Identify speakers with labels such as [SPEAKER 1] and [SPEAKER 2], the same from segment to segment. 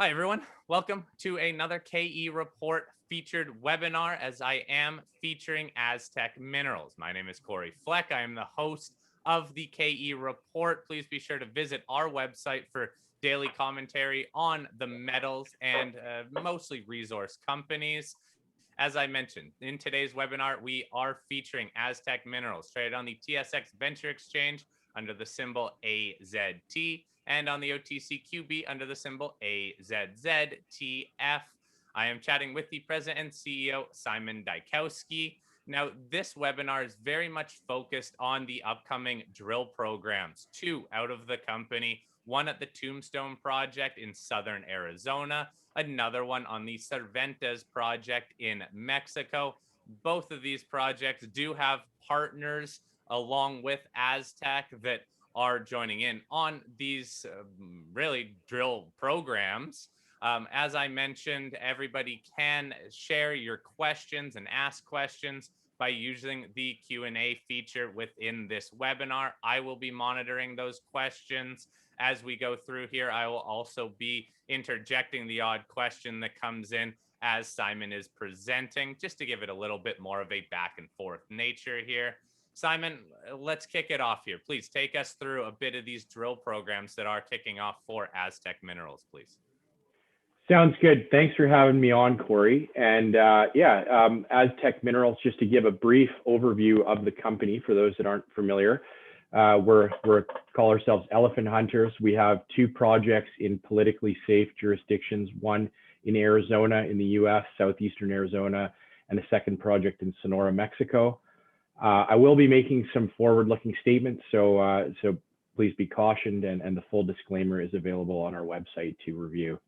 [SPEAKER 1] Hi, everyone. Welcome to another KE Report featured webinar as I am featuring Aztec Minerals. My name is Corey Fleck. I am the host of the KE Report. Please be sure to visit our website for daily commentary on the metals and mostly resource companies. As I mentioned, in today's webinar, we are featuring Aztec Minerals, traded on the TSX Venture Exchange under the symbol AZT, and on the OTCQB under the symbol AZZTF. I am chatting with the President and CEO, Simon Dyakowski. Now, this webinar is very much focused on the upcoming drill programs, two out of the company, one at the Tombstone Project in southern Arizona, another one on the Cervantes Project in Mexico. Both of these projects do have partners along with Aztec that are joining in on these really drill programs. As I mentioned, everybody can share your questions and ask questions by using the Q&A feature within this webinar. I will be monitoring those questions as we go through here. I will also be interjecting the odd question that comes in as Simon is presenting, just to give it a little bit more of a back and forth nature here. Simon, let's kick it off here. Please take us through a bit of these drill programs that are kicking off for Aztec Minerals, please.
[SPEAKER 2] Sounds good. Thanks for having me on, Corey. And Aztec Minerals, just to give a brief overview of the company for those that aren't familiar, we're call ourselves elephant hunters. We have two projects in politically safe jurisdictions, one in Arizona in the US, southeastern Arizona, and a second project in Sonora, Mexico. I will be making some forward-looking statements, so please be cautioned, and the full disclaimer is available on our website to review.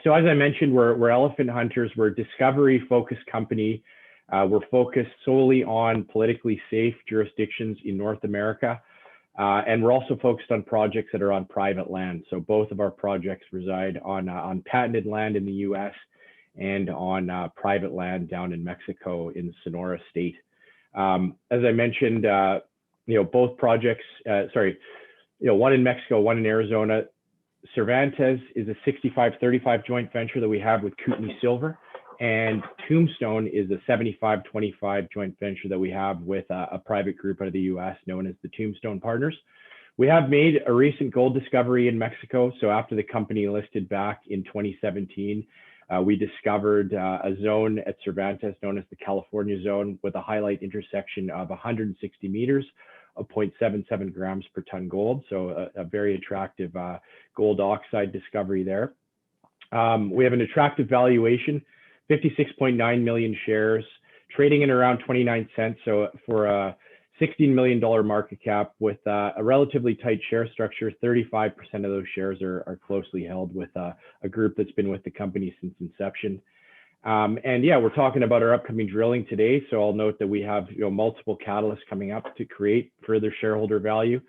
[SPEAKER 2] So as I mentioned, we're elephant hunters. We're a discovery-focused company. We're focused solely on politically safe jurisdictions in North America, and we're also focused on projects that are on private land. So both of our projects reside on patented land in the U.S. and on private land down in Mexico in Sonora State. As I mentioned, both projects, one in Mexico, one in Arizona. Cervantes is a 65-35 joint venture that we have with Kootenay Silver, and Tombstone is a 75-25 joint venture that we have with a private group out of the US known as the Tombstone Partners. We have made a recent gold discovery in Mexico. So after the company listed back in 2017, we discovered a zone at Cervantes known as the California Zone with a highlight intersection of 160 meters of 0.77 grams per ton gold. So a very attractive gold oxide discovery there. We have an attractive valuation, 56.9 million shares, trading in around 29 cents. So for a $16 million market cap with a relatively tight share structure, 35% of those shares are closely held with a group that's been with the company since inception. We're talking about our upcoming drilling today. So I'll note that we have multiple catalysts coming up to create further shareholder value.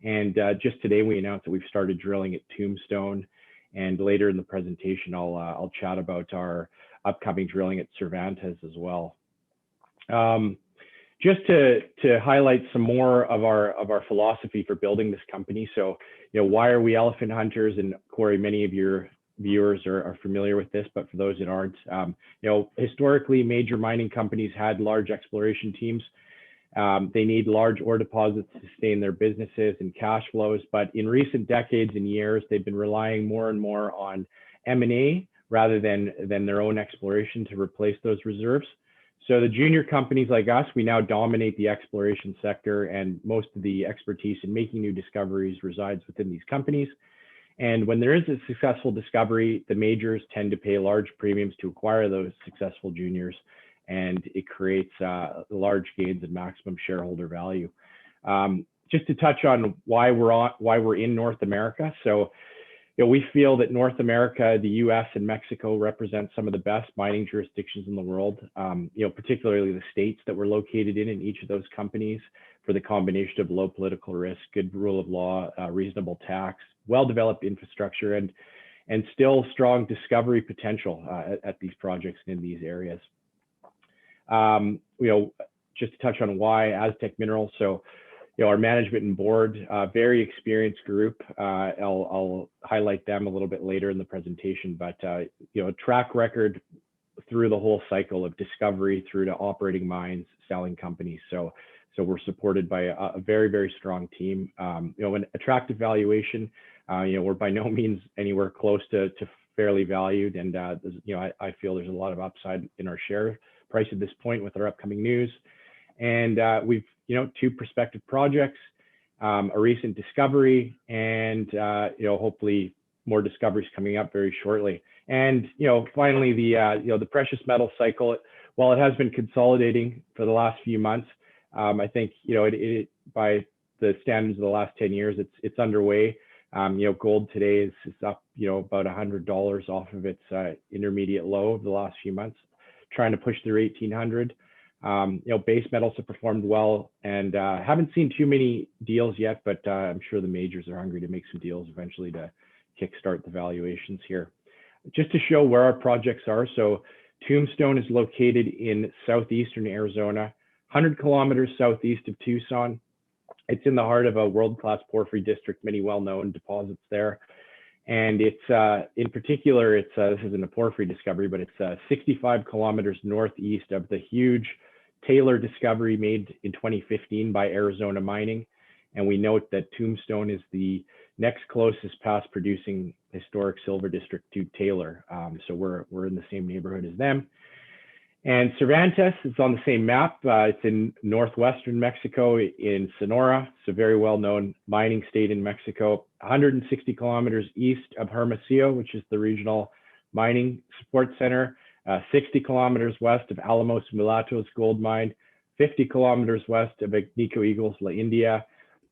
[SPEAKER 2] And just today we announced that we've started drilling at Tombstone. And later in the presentation, I'll chat about our upcoming drilling at Cervantes as well. Just to highlight some more of our philosophy for building this company. So, why are we elephant hunters? And Corey, many of your viewers are familiar with this, but for those that aren't, historically, major mining companies had large exploration teams. They need large ore deposits to sustain their businesses and cash flows. But in recent decades and years, they've been relying more and more on M&A rather than their own exploration to replace those reserves. So the junior companies like us, we now dominate the exploration sector, and most of the expertise in making new discoveries resides within these companies. And when there is a successful discovery, the majors tend to pay large premiums to acquire those successful juniors, and it creates large gains and maximum shareholder value. Just to touch on why we're in North America. So, we feel that North America, the US and Mexico represent some of the best mining jurisdictions in the world, particularly the states that we're located in each of those companies for the combination of low political risk, good rule of law, reasonable tax, well-developed infrastructure, and still strong discovery potential at these projects and in these areas. Just to touch on why Aztec Minerals. So, our management and board, very experienced group. I'll highlight them a little bit later in the presentation, but track record through the whole cycle of discovery through to operating mines, selling companies. So we're supported by a very, very strong team. An attractive valuation. We're by no means anywhere close to fairly valued, and I feel there's a lot of upside in our share price at this point with our upcoming news. And we've 2 prospective projects, a recent discovery, and hopefully more discoveries coming up very shortly. And finally, the precious metal cycle, while it has been consolidating for the last few months, I think it by the standards of the last 10 years, it's underway. Gold today is up about $100 off of its intermediate low of the last few months, trying to push through 1800. Base metals have performed well, and haven't seen too many deals yet, but I'm sure the majors are hungry to make some deals eventually to kickstart the valuations here. Just to show where our projects are, so Tombstone is located in southeastern Arizona, 100 kilometers southeast of Tucson. It's in the heart of a world-class porphyry district, many well-known deposits there. And it's, in particular, this isn't a porphyry discovery, but it's 65 kilometers northeast of the huge Taylor discovery made in 2015 by Arizona Mining. And we note that Tombstone is the next closest past producing historic silver district to Taylor. So we're in the same neighborhood as them. And Cervantes is on the same map. It's in northwestern Mexico in Sonora. It's a very well-known mining state in Mexico, 160 kilometers east of Hermosillo, which is the regional mining support center, 60 kilometers west of Alamos Mulatos gold mine, 50 kilometers west of Agnico Eagles La India,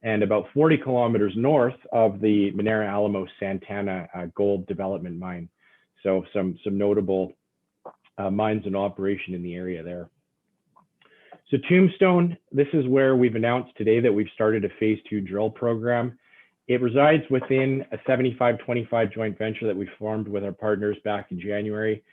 [SPEAKER 2] and about 40 kilometers north of the Minera Alamos Santana gold development mine. So some notable mines in operation in the area there. So Tombstone, this is where we've announced today that we've started a phase 2 drill program. It resides within a 75-25 joint venture that we formed with our partners back in January.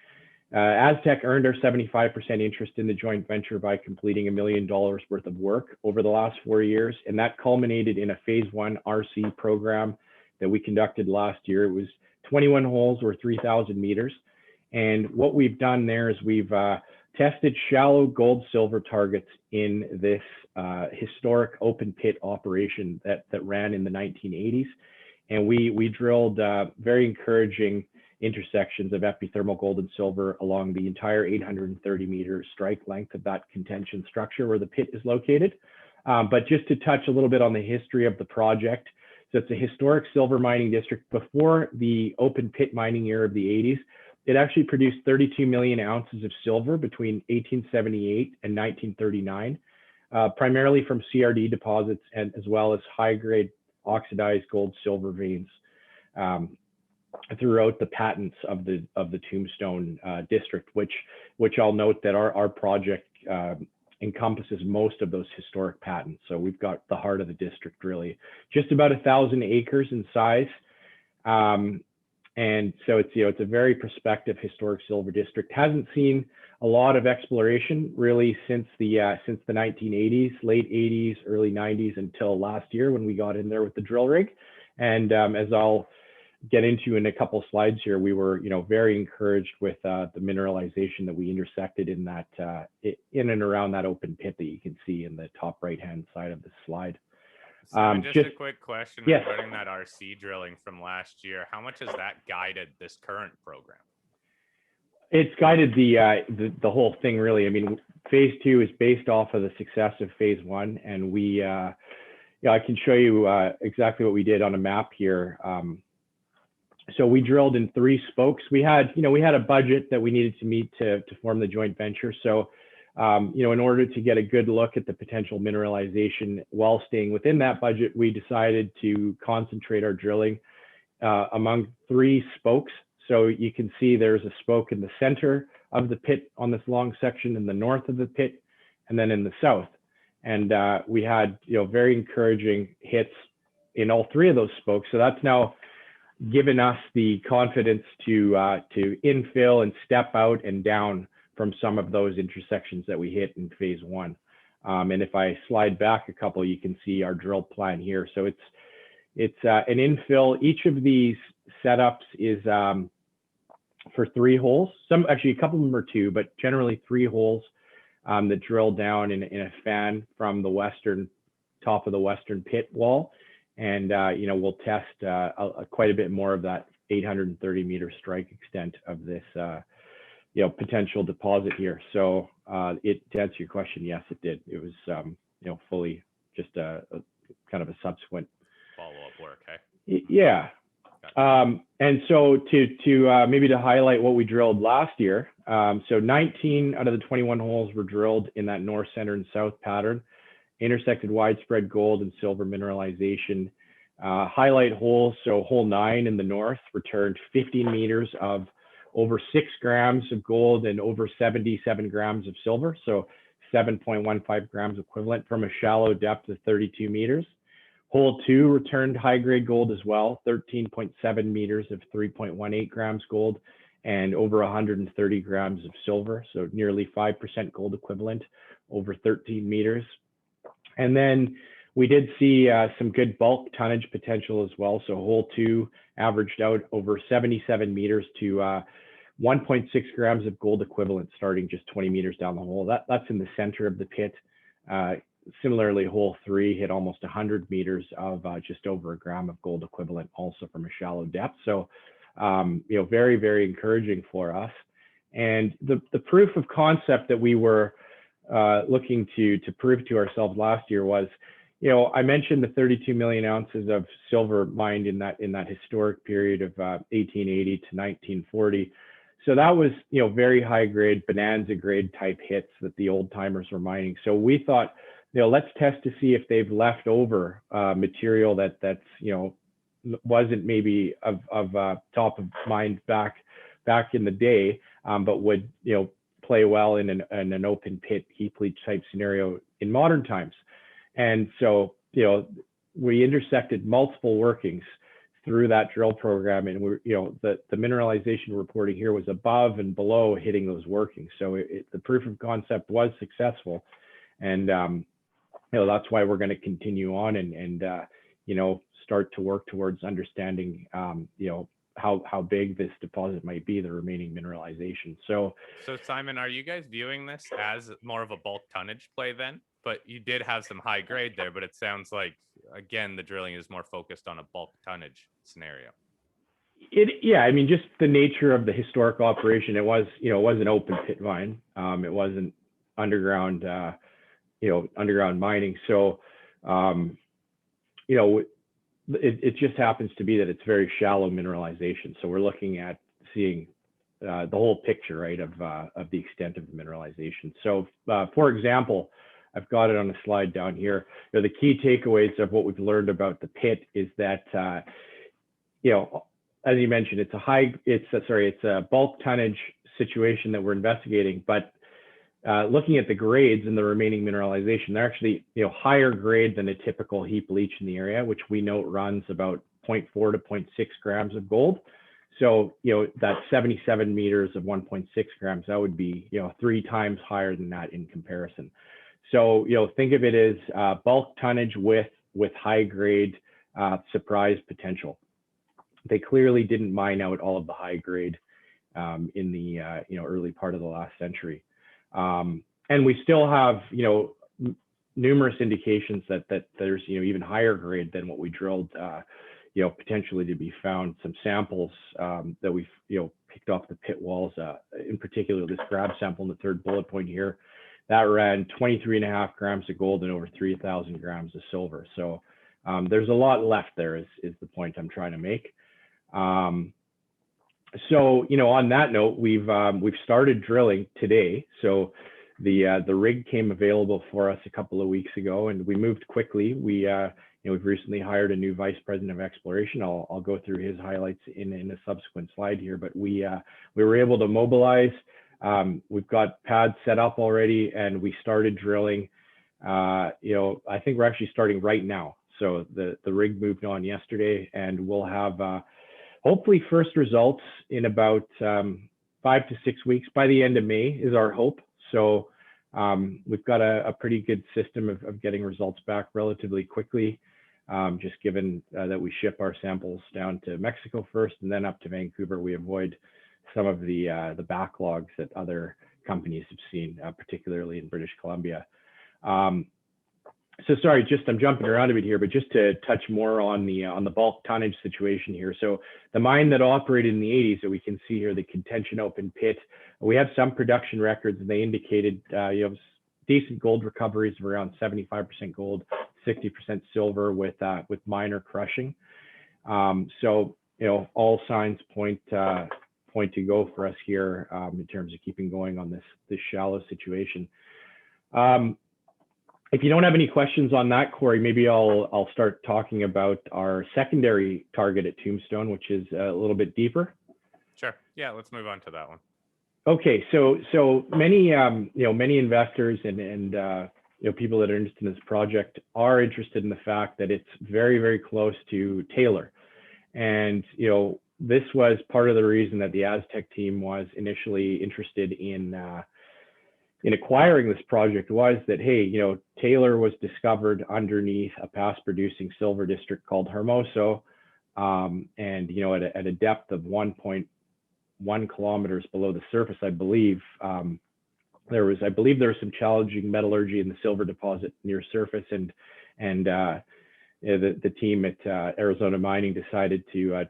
[SPEAKER 2] Aztec earned our 75% interest in the joint venture by completing $1 million worth of work over the last 4 years. And that culminated in a phase 1 RC program that we conducted last year. It was 21 holes or 3,000 meters. And what we've done there is we've tested shallow gold silver targets in this historic open pit operation that ran in the 1980s. And we drilled very encouraging intersections of epithermal gold and silver along the entire 830 meter strike length of that contention structure where the pit is located. But just to touch a little bit on the history of the project. So it's a historic silver mining district. Before the open pit mining era of the 80s, it actually produced 32 million ounces of silver between 1878 and 1939, primarily from CRD deposits and as well as high-grade oxidized gold silver veins throughout the patents of the Tombstone district, which I'll note that our project encompasses most of those historic patents. So we've got the heart of the district, really, just about 1,000 acres in size. And so it's a very prospective historic silver district. Hasn't seen a lot of exploration really since the 1980s, late 80s, early 90s until last year when we got in there with the drill rig. And as I'll get into in a couple of slides here, we were very encouraged with the mineralization that we intersected in that in and around that open pit that you can see in the top right hand side of the slide.
[SPEAKER 1] So just a quick question regarding that RC drilling from last year. How much has that guided this current program?
[SPEAKER 2] It's guided the whole thing, really. I mean, phase 2 is based off of the success of phase 1, and we, I can show you exactly what we did on a map here. So we drilled in 3 spokes. We had a budget that we needed to meet to form the joint venture. So in order to get a good look at the potential mineralization while staying within that budget, we decided to concentrate our drilling among 3 spokes. So you can see there's a spoke in the center of the pit on this long section, in the north of the pit, and then in the south. And we had very encouraging hits in all 3 of those spokes. So that's now given us the confidence to infill and step out and down from some of those intersections that we hit in phase 1. And if I slide back a couple, you can see our drill plan here. So it's an infill. Each of these setups is for 3 holes. Some actually, a couple of them are 2, but generally 3 holes that drill down in a fan from the western top of the western pit wall. And you know, we'll test quite a bit more of that 830-meter strike extent of this you know, potential deposit here. So to answer your question, yes, it did. It was you know, fully just a kind of a subsequent
[SPEAKER 1] follow-up work. Hey.
[SPEAKER 2] Yeah. And so to maybe to highlight what we drilled last year, so 19 out of the 21 holes were drilled in that north, center, and south pattern, intersected widespread gold and silver mineralization. Highlight holes, so hole 9 in the north returned 15 meters of over 6 grams of gold and over 77 grams of silver, so 7.15 grams equivalent from a shallow depth of 32 meters. Hole 2 returned high-grade gold as well, 13.7 meters of 3.18 grams gold and over 130 grams of silver, so nearly 5% gold equivalent over 13 meters. And then we did see some good bulk tonnage potential as well. So hole 2 averaged out over 77 meters to 1.6 grams of gold equivalent starting just 20 meters down the hole. That's in the center of the pit. Similarly, hole 3 hit almost 100 meters of just over a gram of gold equivalent, also from a shallow depth. So, you know, very, very encouraging for us. And the proof of concept that we were looking to prove to ourselves last year was, you know, I mentioned the 32 million ounces of silver mined in that historic period of 1880 to 1940. So that was, you know, very high grade, bonanza grade type hits that the old timers were mining. So we thought, you know, let's test to see if they've left over material that's, you know, wasn't maybe of top of mind back in the day, but would, you know, play well in an open pit heap leach type scenario in modern times. And so, you know, we intersected multiple workings through that drill program, and we're, you know, the mineralization reporting here was above and below hitting those workings. So the proof of concept was successful, and you know, that's why we're going to continue on and you know, start to work towards understanding you know, how big this deposit might be, the remaining mineralization. So
[SPEAKER 1] Simon, are you guys viewing this as more of a bulk tonnage play then? But you did have some high grade there, but it sounds like, again, the drilling is more focused on a bulk tonnage scenario.
[SPEAKER 2] Yeah, I mean, just the nature of the historic operation, it was, you know, it was an open pit mine. It wasn't underground, you know, underground mining. So, you know, it just happens to be that it's very shallow mineralization. So we're looking at seeing the whole picture, right, of the extent of the mineralization. So, for example, I've got it on a slide down here. You know, the key takeaways of what we've learned about the pit is that, you know, as you mentioned, it's a bulk tonnage situation that we're investigating, but looking at the grades and the remaining mineralization, they're actually, you know, higher grade than a typical heap leach in the area, which we note runs about 0.4 to 0.6 grams of gold. So, you know, that 77 meters of 1.6 grams, that would be, you know, 3 times higher than that in comparison. So, you know, think of it as bulk tonnage with high grade surprise potential. They clearly didn't mine out all of the high grade in the you know, early part of the last century. And we still have, you know, numerous indications that there's, you know, even higher grade than what we drilled, you know, potentially to be found. Some samples that we've, you know, picked off the pit walls, in particular this grab sample in the third bullet point here, that ran 23.5 grams of gold and over 3,000 grams of silver. So there's a lot left there is the point I'm trying to make. So, you know, on that note, we've started drilling today. So the rig came available for us a couple of weeks ago, and we moved quickly. You know, we've recently hired a new vice president of exploration. I'll go through his highlights in a subsequent slide here, but we were able to mobilize. We've got pads set up already, and we started drilling. You know, I think we're actually starting right now. So the rig moved on yesterday, and we'll have hopefully first results in about 5 to 6 weeks. By the end of May is our hope. So We've got a pretty good system of getting results back relatively quickly, just given that we ship our samples down to Mexico first and then up to Vancouver. We avoid some of the backlogs that other companies have seen, particularly in British Columbia. So sorry, I'm jumping around a bit here, but just to touch more on the bulk tonnage situation here. So the mine that operated in the 80s that we can see here, the contention open pit, we have some production records, and they indicated you have decent gold recoveries of around 75% gold, 60% silver with minor crushing. So all signs point to go for us here in terms of keeping going on this shallow situation. If you don't have any questions on that, Corey, maybe I'll start talking about our secondary target at Tombstone, which is a little bit deeper.
[SPEAKER 1] Sure. Yeah, let's move on to that one.
[SPEAKER 2] Okay, so many many investors and people that are interested in this project are interested in the fact that it's very, very close to Taylor, and this was part of the reason that the Aztec team was initially interested in acquiring this project, was that, hey, Taylor was discovered underneath a past producing silver district called Hermoso, and at a depth of 1.1 kilometers below the surface, I believe. There was some challenging metallurgy in the silver deposit near surface, and the team at Arizona Mining decided to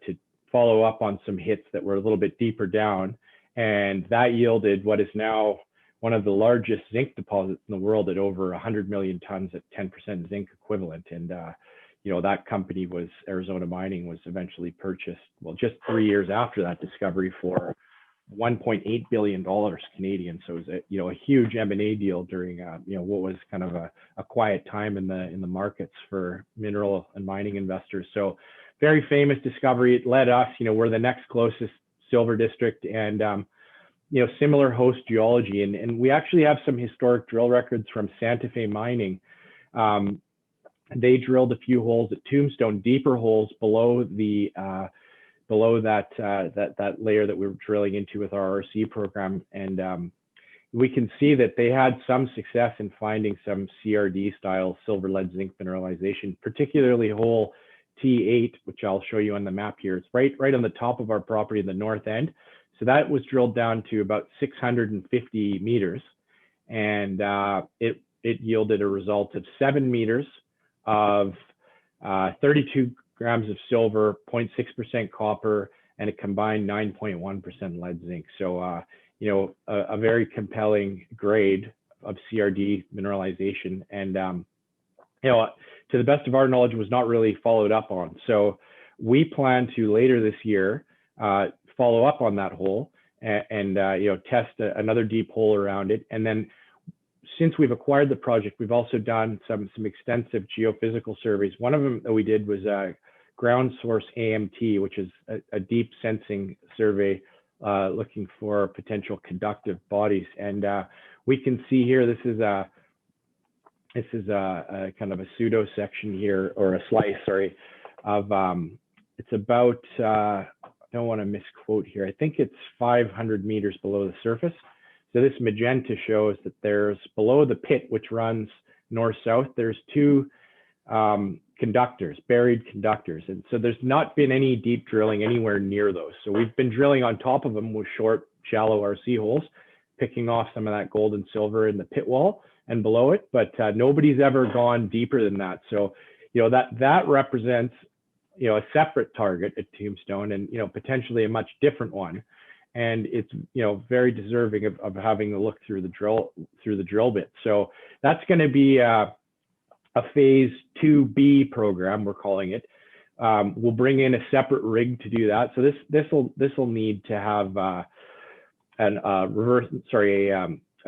[SPEAKER 2] follow up on some hits that were a little bit deeper down, and that yielded what is now one of the largest zinc deposits in the world at over 100 million tons at 10% zinc equivalent. And that company Arizona Mining was eventually purchased, well, just 3 years after that discovery for $1.8 billion Canadian. So it was a huge M&A deal during what was kind of a quiet time in the markets for mineral and mining investors. So very famous discovery. It led us, we're the next closest silver district, and similar host geology, and we actually have some historic drill records from Santa Fe Mining. They drilled a few holes at Tombstone, deeper holes below that layer that we were drilling into with our RC program, and we can see that they had some success in finding some CRD style silver lead zinc mineralization, particularly hole T8, which I'll show you on the map here. It's right on the top of our property in the north end. So that was drilled down to about 650 meters, and it yielded a result of 7 meters of 32 grams of silver, 0.6% copper, and a combined 9.1% lead zinc. So, a very compelling grade of CRD mineralization, and to the best of our knowledge, was not really followed up on. So we plan to later this year follow up on that hole and test another deep hole around it. And then since we've acquired the project, we've also done some extensive geophysical surveys. One of them that we did was ground source AMT, which is a deep sensing survey looking for potential conductive bodies. And we can see here, this is a kind of a pseudo section here, or a slice, sorry, of it's about I don't want to misquote here. I think it's 500 meters below the surface. So this magenta shows that there's below the pit, which runs north-south, there's two conductors, buried conductors. And so there's not been any deep drilling anywhere near those. So we've been drilling on top of them with short, shallow RC holes, picking off some of that gold and silver in the pit wall and below it, but nobody's ever gone deeper than that. So, that represents a separate target at Tombstone, and potentially a much different one, and it's very deserving of having a look through the drill bit. So that's going to be a phase 2B program, we're calling it. We'll bring in a separate rig to do that. So this will need to have a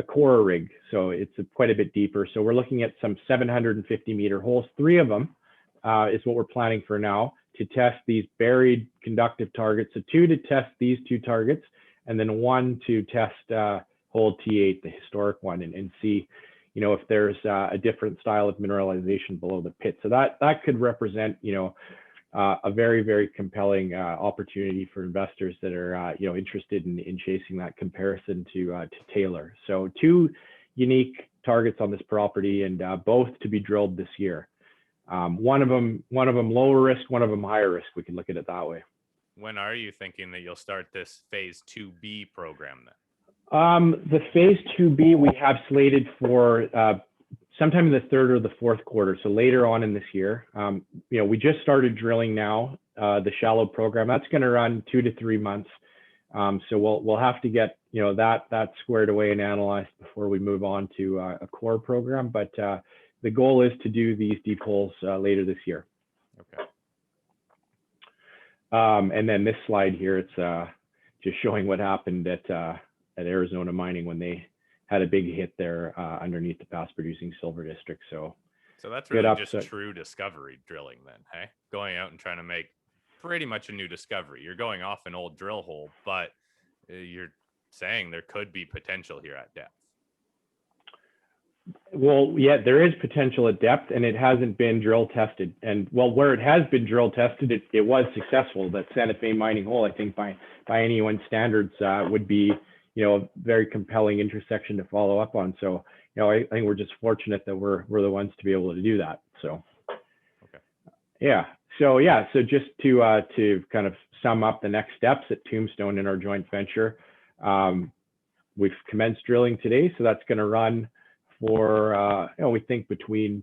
[SPEAKER 2] core rig, so it's quite a bit deeper. So we're looking at some 750 meter holes. 3 of them is what we're planning for now, to test these buried conductive targets. So 2 to test these 2 targets, and then 1 to test hole T8, the historic one, and see, if there's a different style of mineralization below the pit. So that could represent, a very, very compelling opportunity for investors that are, interested in chasing that comparison to Taylor. So 2 unique targets on this property, and both to be drilled this year. One of them lower risk, one of them higher risk. We can look at it that way.
[SPEAKER 1] When are you thinking that you'll start this phase 2B program then?
[SPEAKER 2] The phase 2B we have slated for sometime in the third or the fourth quarter, so later on in this year. We just started drilling now, the shallow program. That's going to run 2 to 3 months. So we'll have to get that squared away and analyzed before we move on to a core program. But the goal is to do these deep holes later this year.
[SPEAKER 1] Okay.
[SPEAKER 2] And then this slide here, it's just showing what happened at Arizona Mining when they had a big hit there underneath the past producing silver district. So
[SPEAKER 1] that's really just true discovery drilling then, hey? Going out and trying to make pretty much a new discovery. You're going off an old drill hole, but you're saying there could be potential here at depth.
[SPEAKER 2] Well, yeah, there is potential at depth, and it hasn't been drill tested. And well, where it has been drill tested, it was successful. That Santa Fe mining hole, I think by anyone's standards, would be a very compelling intersection to follow up on. So I think we're just fortunate that we're the ones to be able to do that. So
[SPEAKER 1] okay.
[SPEAKER 2] Yeah. So just to kind of sum up the next steps at Tombstone in our joint venture, we've commenced drilling today, so that's going to run for we think between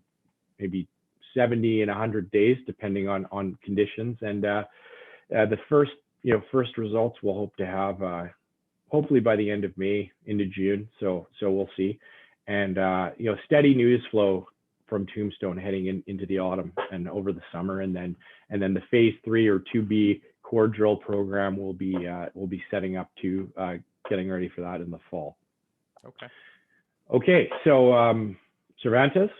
[SPEAKER 2] maybe 70 and 100 days, depending on conditions. And the first results we'll hope to have hopefully by the end of May into June. So we'll see. And steady news flow from Tombstone heading into the autumn and over the summer, and then the phase 3 or 2B core drill program will be setting up to getting ready for that in the fall. Okay, so Cervantes.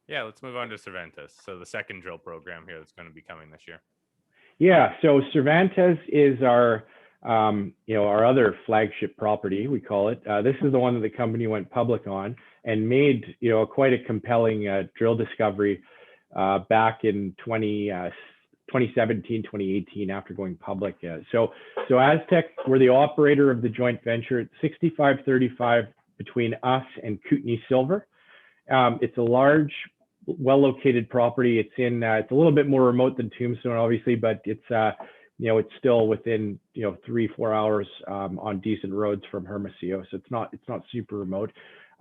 [SPEAKER 1] Yeah, let's move on to Cervantes. So the second drill program here that's going to be coming this year.
[SPEAKER 2] Yeah, so Cervantes is our other flagship property, we call it. This is the one that the company went public on and made, quite a compelling drill discovery back in 2017, 2018 after going public. So Aztec, we're the operator of the joint venture at 65-35 between us and Kootenay Silver. It's a large, well-located property. It's a little bit more remote than Tombstone, obviously, but it's still within 3-4 hours on decent roads from Hermosillo, so it's not super remote.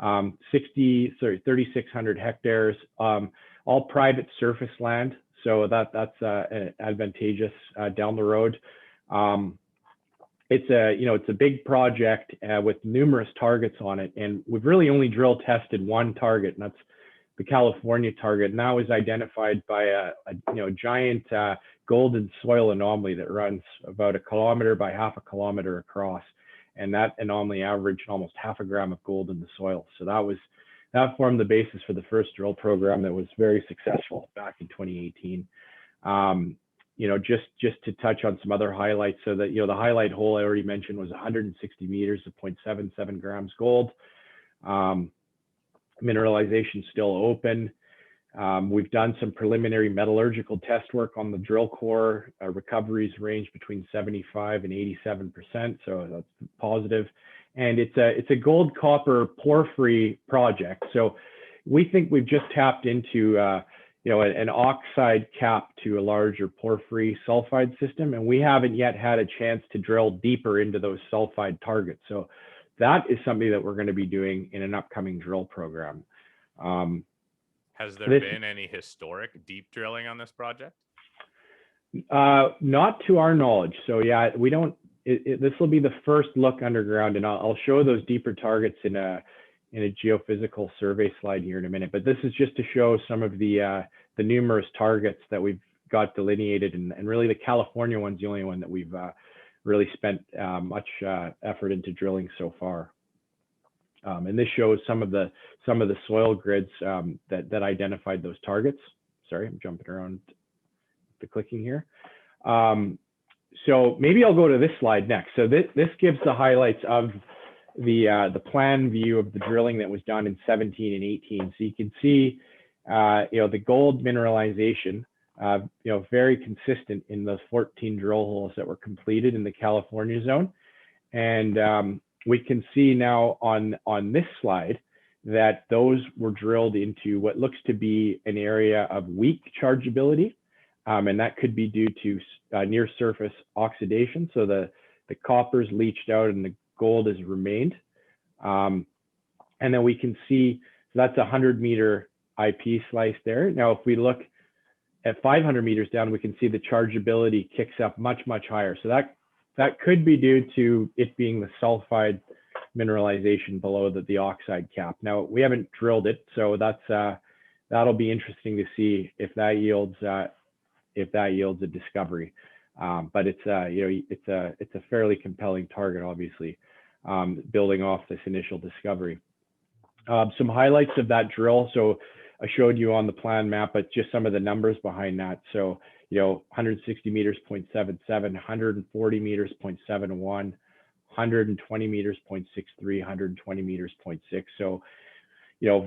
[SPEAKER 2] 3,600 hectares, all private surface land, so that's advantageous down the road. It's a big project with numerous targets on it, and we've really only drill tested one target, and that's the California target. And that was identified by a giant golden soil anomaly that runs about 1 kilometer by half a kilometer across, and that anomaly averaged almost 0.5 gram of gold in the soil. So that formed the basis for the first drill program that was very successful back in 2018. Just to touch on some other highlights, so that the highlight hole I already mentioned was 160 meters of 0.77 grams gold. Mineralization still open. We've done some preliminary metallurgical test work on the drill core. Recoveries range between 75 and 87%, so that's positive. And it's a gold copper porphyry project. So we think we've just tapped into an oxide cap to a larger porphyry sulfide system, and we haven't yet had a chance to drill deeper into those sulfide targets. So that is something that we're going to be doing in an upcoming drill program.
[SPEAKER 1] Has there been any historic deep drilling on this project?
[SPEAKER 2] Not to our knowledge. So yeah, we don't. This will be the first look underground, and I'll show those deeper targets in a geophysical survey slide here in a minute. But this is just to show some of the numerous targets that we've got delineated, and really the California one's the only one that we've really spent much effort into drilling so far. And this shows some of the soil grids that identified those targets. Sorry, I'm jumping around the clicking here. So maybe I'll go to this slide next. So this gives the highlights of the plan view of the drilling that was done in 17 and 18. So you can see, the gold mineralization, very consistent in the 14 drill holes that were completed in the California zone. And we can see now on this slide that those were drilled into what looks to be an area of weak chargeability. And that could be due to near surface oxidation. So the copper's leached out and the gold has remained. And then we can see, so that's a 100-meter IP slice there. Now, if we look at 500 meters down, we can see the chargeability kicks up much, much higher. So that could be due to it being the sulfide mineralization below the oxide cap. Now, we haven't drilled it, so that'll be interesting to see if that yields a discovery. But it's a fairly compelling target, obviously, building off this initial discovery. Some highlights of that drill. So I showed you on the plan map, but just some of the numbers behind that. So, 160 meters, 0.77, 140 meters, 0.71, 120 meters, 0.63, 120 meters, 0.6. So,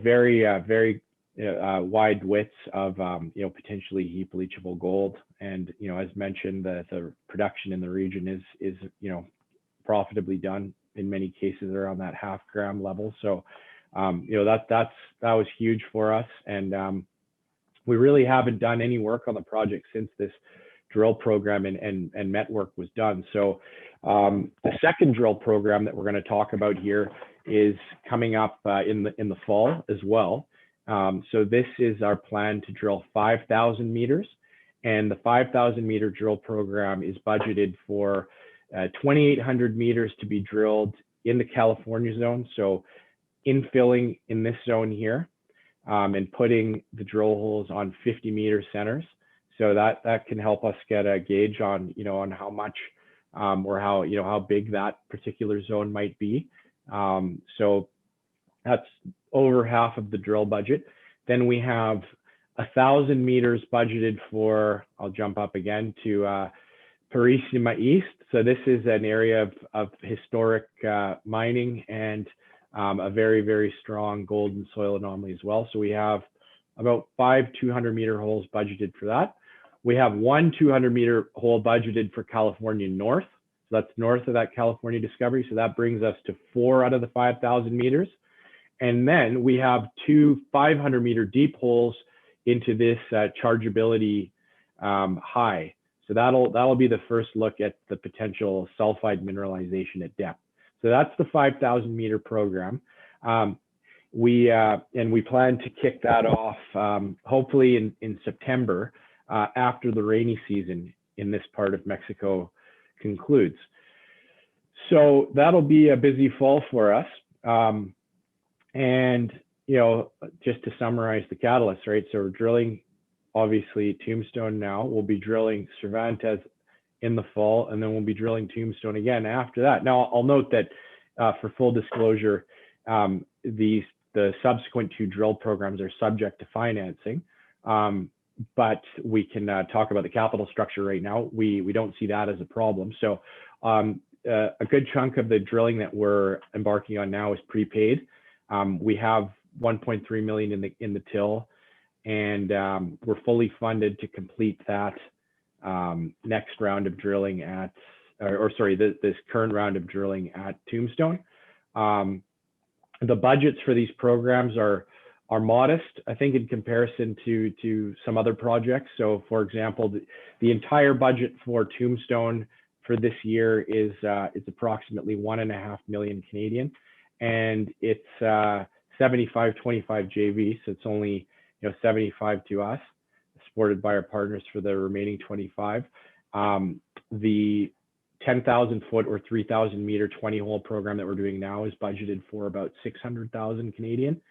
[SPEAKER 2] very wide widths of, potentially heap leachable gold. And, as mentioned, the production in the region is profitably done in many cases around that 0.5 gram level. So, that was huge for us. And we really haven't done any work on the project since this drill program and met work was done. So the second drill program that we're going to talk about here is coming up in the fall as well. So this is our plan to drill 5,000 meters, and the 5,000 meter drill program is budgeted for 2,800 meters to be drilled in the California zone. So infilling in this zone here, and putting the drill holes on 50-meter centers. So that can help us get a gauge on, on how much or how big that particular zone might be. So that's over half of the drill budget. Then we have 1,000 meters budgeted for, I'll jump up again to Purísima East. So this is an area of historic mining and a very, very strong gold and soil anomaly as well. So we have about 5 200-meter holes budgeted for that. We have 1 200-meter hole budgeted for California North. So that's north of that California discovery. So that brings us to 4 out of the 5,000 meters. And then we have 2 500-meter deep holes into this chargeability high. So that'll be the first look at the potential sulfide mineralization at depth. So that's the 5,000-meter program. We plan to kick that off hopefully in September after the rainy season in this part of Mexico concludes. So that'll be a busy fall for us. And just to summarize the catalyst, right? So we're drilling obviously Tombstone now. We'll be drilling Cervantes in the fall, and then we'll be drilling Tombstone again after that. Now, I'll note that for full disclosure, the subsequent 2 drill programs are subject to financing, but we can talk about the capital structure right now. We don't see that as a problem. So a good chunk of the drilling that we're embarking on now is prepaid. We have 1.3 million in the till, and we're fully funded to complete that next round of drilling at, this current round of drilling at Tombstone. The budgets for these programs are modest, I think, in comparison to some other projects. So, for example, the entire budget for Tombstone for this year is approximately 1.5 million Canadian, and it's 75-25 JV, so it's only 75 to us, supported by our partners for the remaining 25. The 10,000 foot or 3,000 meter 20-hole program that we're doing now is budgeted for about 600,000 Canadian,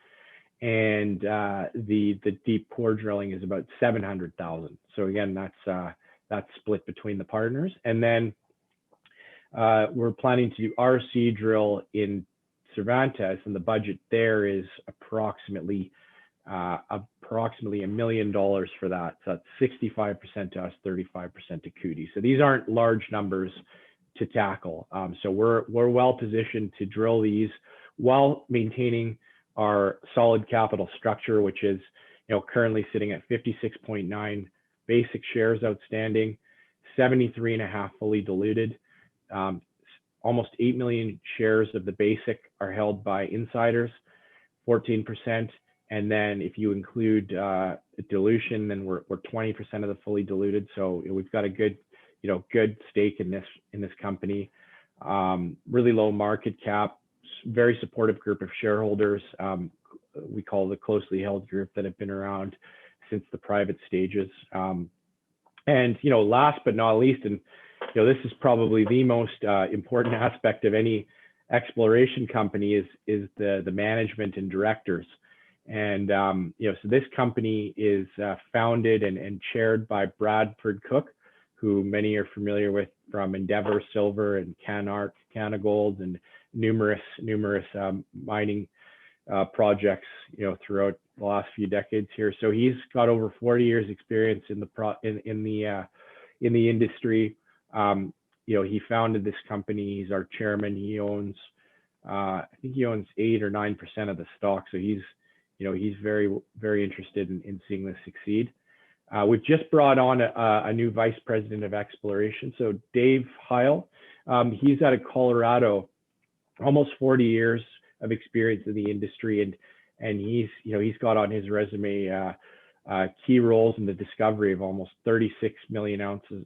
[SPEAKER 2] and the deep core drilling is about 700,000. So again, that's split between the partners. And then we're planning to do RC drill in Cervantes, and the budget there is approximately $1 million for that. So that's 65% to us, 35% to Cootie. So these aren't large numbers to tackle. So we're well positioned to drill these while maintaining our solid capital structure, which is currently sitting at 56.9 basic shares outstanding, 73.5 fully diluted. Almost 8 million shares of the basic are held by insiders. 14%. And then if you include dilution, then we're 20% of the fully diluted. So we've got a good, good stake in this company. Really low market cap, very supportive group of shareholders. We call the closely held group that have been around since the private stages. And last but not least, and this is probably the most important aspect of any exploration company is the management and directors. And so this company is founded and chaired by Bradford Cook, who many are familiar with from Endeavour Silver and Canark, Canagold, and numerous mining projects throughout the last few decades here. So he's got over 40 years experience in the industry. He founded this company. He's our chairman. He owns I think he owns 8 or 9% of the stock. So he's very, very interested in seeing this succeed. We've just brought on a new vice president of exploration. So Dave Heil, he's out of Colorado, almost 40 years of experience in the industry, and he's got on his resume key roles in the discovery of almost 36 million ounces,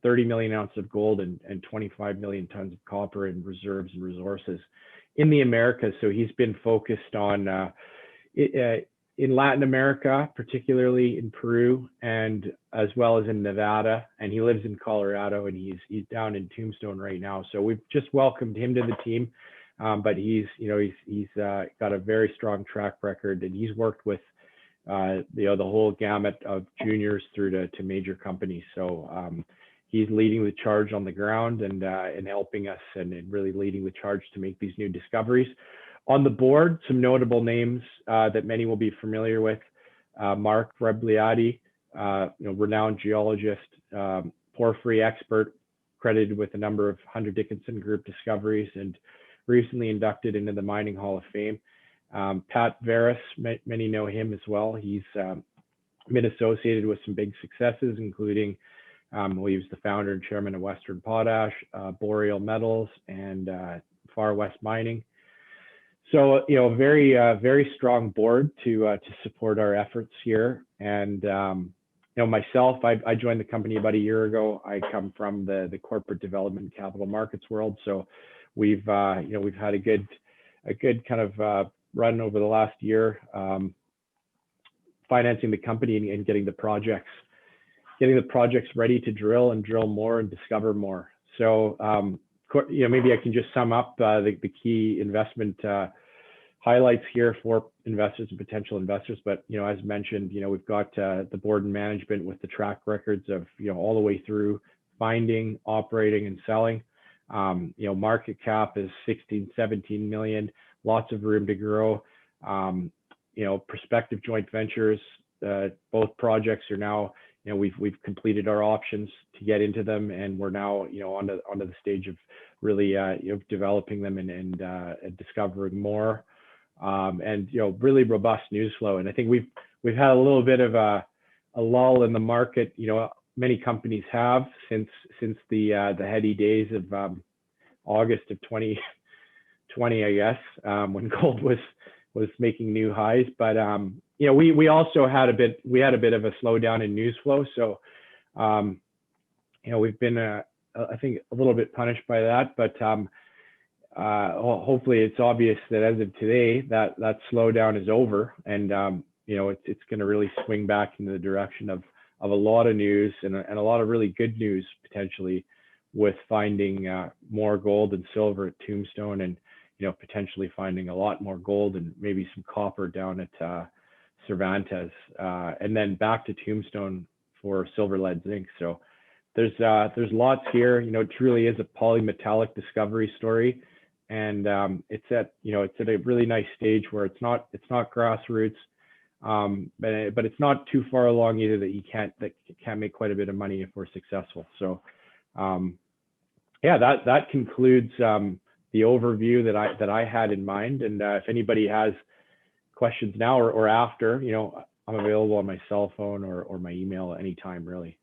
[SPEAKER 2] 30 million ounces of gold and 25 million tons of copper in reserves and resources in the Americas. So he's been focused on in Latin America, particularly in Peru, and as well as in Nevada. And he lives in Colorado, and he's down in Tombstone right now. So we've just welcomed him to the team. But he's got a very strong track record, and he's worked with the whole gamut of juniors through to major companies. So he's leading the charge on the ground and helping us and really leading the charge to make these new discoveries. On the board, some notable names that many will be familiar with: Mark Rebliati, renowned geologist, porphyry expert, credited with a number of Hunter Dickinson Group discoveries, and recently inducted into the Mining Hall of Fame. Pat Veris, many know him as well. He's been associated with some big successes, including he was the founder and chairman of Western Potash, Boreal Metals, and Far West Mining. So, very, very strong board to support our efforts here. And, myself, I joined the company about a year ago. I come from the corporate development capital markets world. So we've had a good kind of run over the last year, financing the company and getting the projects ready to drill more and discover more. So, maybe I can just sum up the key investment highlights here for investors and potential investors. But, as mentioned, we've got the board and management with the track records of, all the way through finding, operating, and selling. Market cap is 16, 17 million, lots of room to grow. Prospective joint ventures, both projects are now, we've completed our options to get into them, and we're now, onto the stage of really, developing them and discovering more. And really robust news flow. And I think we've had a little bit of a lull in the market. Many companies have since the heady days of August of 2020, I guess, when gold was making new highs. But we also had a bit of a slowdown in news flow. So we've been I think a little bit punished by that. But hopefully it's obvious that as of today that slowdown is over, and it's going to really swing back into the direction of a lot of news and a lot of really good news potentially, with finding more gold and silver at Tombstone, and potentially finding a lot more gold and maybe some copper down at Cervantes, and then back to Tombstone for silver, lead, zinc. So there's lots here. It truly is a polymetallic discovery story, and it's at a really nice stage where it's not grassroots, but it's not too far along either that can't make quite a bit of money if we're successful. So that concludes the overview that I had in mind. And if anybody has questions now or after, I'm available on my cell phone or my email anytime, really.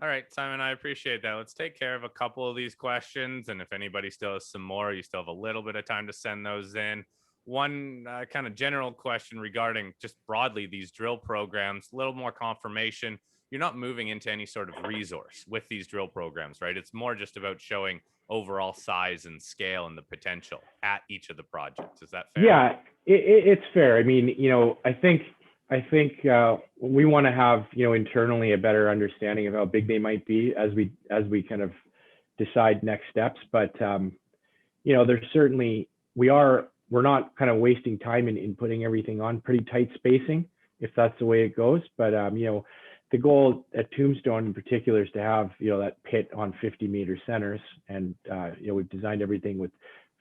[SPEAKER 1] All right, Simon, I appreciate that. Let's take care of a couple of these questions. And if anybody still has some more, you still have a little bit of time to send those in. one kind of general question regarding just broadly these drill programs, a little more confirmation. You're not moving into any sort of resource with these drill programs, right? It's more just about showing overall size and scale and the potential at each of the projects. Is that fair?
[SPEAKER 2] Yeah, it's fair. I mean, I think we want to have, internally a better understanding of how big they might be as we kind of decide next steps. But there's certainly we're not kind of wasting time in putting everything on pretty tight spacing if that's the way it goes. But the goal at Tombstone in particular is to have that pit on 50-meter centers, and we've designed everything with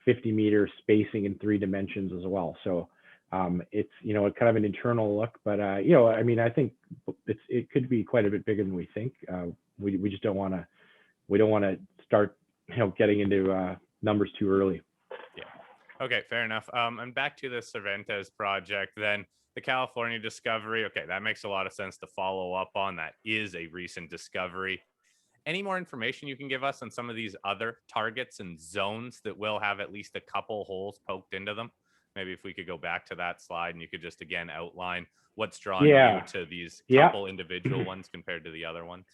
[SPEAKER 2] 50-meter spacing in 3 dimensions as well. So it's kind of an internal look, but I mean, I think it could be quite a bit bigger than we think. We just don't want to start getting into numbers too early.
[SPEAKER 1] Yeah. Okay, fair enough. And back to the Cervantes project, then the California discovery. Okay, that makes a lot of sense to follow up on. That is a recent discovery. Any more information you can give us on some of these other targets and zones that will have at least a couple holes poked into them? Maybe if we could go back to that slide and you could just again outline what's drawn you to these couple individual ones compared to the other ones.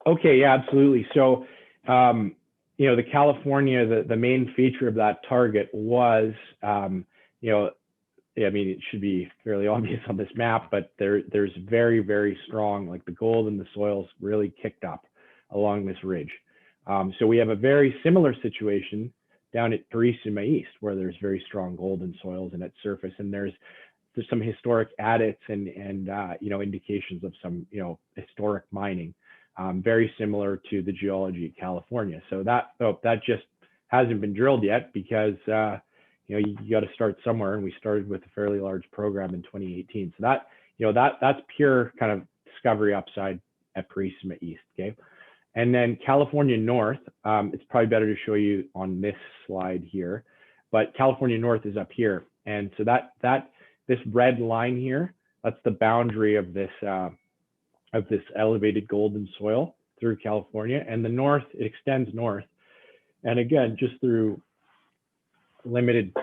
[SPEAKER 2] Okay, yeah, absolutely. So, the California, the main feature of that target was, I mean, it should be fairly obvious on this map, but there's very, very strong, like the gold in the soils really kicked up along this ridge. So we have a very similar situation down at Carissima East, where there's very strong gold in soils and at surface, and there's some historic adits and indications of some historic mining, very similar to the geology of California. So that just hasn't been drilled yet because you got to start somewhere, and we started with a fairly large program in 2018. So that's pure kind of discovery upside at Carissima East. Okay. And then California North, it's probably better to show you on this slide here, but California North is up here. And so this red line here, that's the boundary of this elevated golden soil through California. And the north, it extends north. And again, just through limited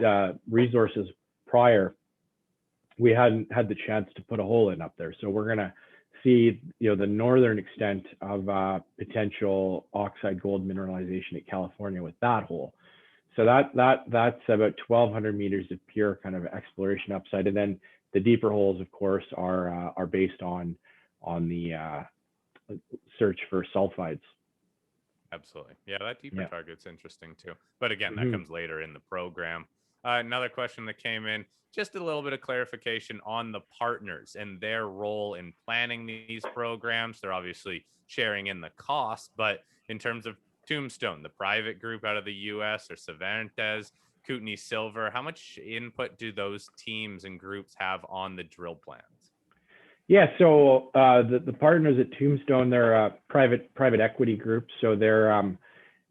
[SPEAKER 2] resources prior, we hadn't had the chance to put a hole in up there. So we're gonna see the northern extent of potential oxide gold mineralization at California with that hole. So that's about 1,200 meters of pure kind of exploration upside, and then the deeper holes, of course, are based on the search for sulfides.
[SPEAKER 1] Absolutely, yeah. That deeper target's interesting too, but again, that comes later in the program. Another question that came in, just a little bit of clarification on the partners and their role in planning these programs. They're obviously sharing in the cost, but in terms of Tombstone, the private group out of the US, or Cervantes, Kootenay Silver, how much input do those teams and groups have on the drill plans?
[SPEAKER 2] Yeah, so the partners at Tombstone, they're a private equity group, so they're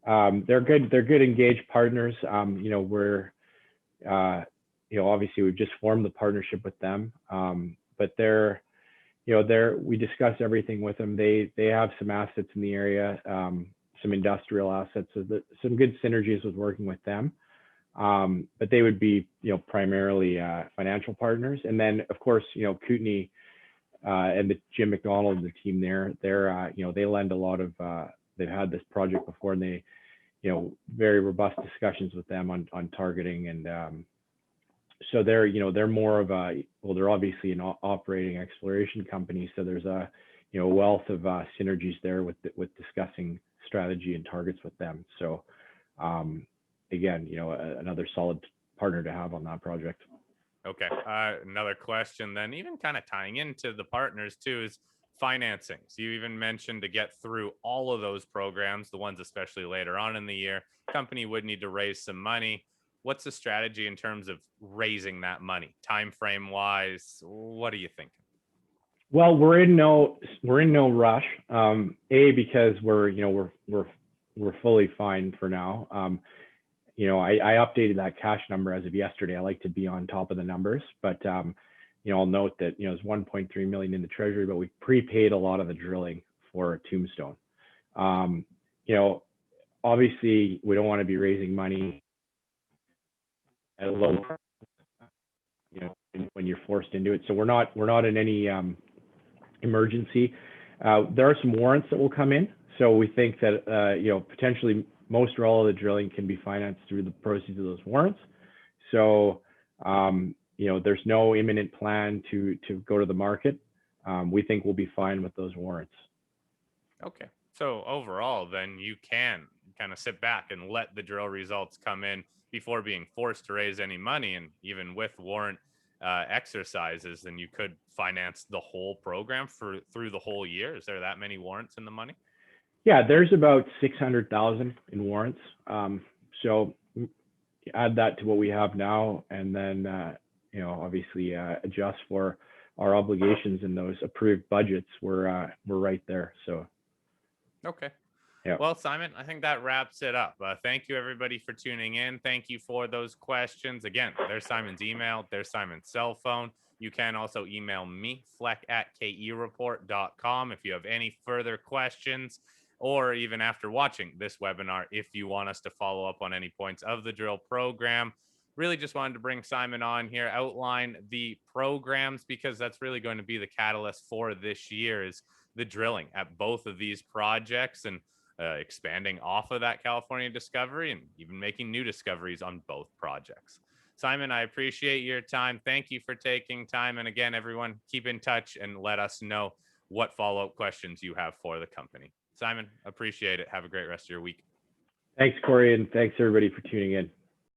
[SPEAKER 2] good engaged partners. We're obviously we've just formed the partnership with them, but we discuss everything with them. They have some assets in the area, some industrial assets, so some good synergies with working with them. But they would be primarily financial partners, and then of course Kootenay and the Jim McDonald and the team there, they lend a lot of. They've had this project before, and they very robust discussions with them on targeting, and so they're more of they're obviously an operating exploration company, so there's a wealth of synergies there with discussing strategy and targets with them. So again, another solid partner to have on that project.
[SPEAKER 1] Okay, another question then, even kind of tying into the partners too, is financing. So you even mentioned to get through all of those programs, the ones especially later on in the year, company would need to raise some money. What's the strategy in terms of raising that money, time frame wise? What are you thinking?
[SPEAKER 2] Well, we're in no rush. Because we're fully fine for now. I updated that cash number as of yesterday. I like to be on top of the numbers, but I'll note that it's 1.3 million in the treasury, but we prepaid a lot of the drilling for Tombstone. Obviously we don't want to be raising money at a low price. you know, when you're forced into it. So we're not in any emergency. There are some warrants that will come in. So we think that, you know, potentially most or all of the drilling can be financed through the proceeds of those warrants. So, you know, there's no imminent plan to go to the market. We think we'll be fine with those warrants.
[SPEAKER 1] Okay. So overall, then you can kind of sit back and let the drill results come in before being forced to raise any money. And even with warrant exercises, then you could finance the whole program through the whole year. Is there that many warrants in the money?
[SPEAKER 2] Yeah, there's about 600,000 in warrants. So add that to what we have now, and then you know, obviously adjust for our obligations in those approved budgets. We're right there. So
[SPEAKER 1] okay.
[SPEAKER 2] Yeah.
[SPEAKER 1] Well, Simon, I think that wraps it up. Thank you, everybody, for tuning in. Thank you for those questions. Again, there's Simon's email. There's Simon's cell phone. You can also email me, fleck@kereport.com, if you have any further questions, or even after watching this webinar, if you want us to follow up on any points of the drill program. Really just wanted to bring Simon on here, outline the programs, because that's really going to be the catalyst for this year, is the drilling at both of these projects, and expanding off of that California discovery and even making new discoveries on both projects. Simon, I appreciate your time. Thank you for taking time. And again, everyone, keep in touch and let us know what follow-up questions you have for the company. Simon, appreciate it. Have a great rest of your week.
[SPEAKER 2] Thanks, Corey, and thanks everybody for tuning in.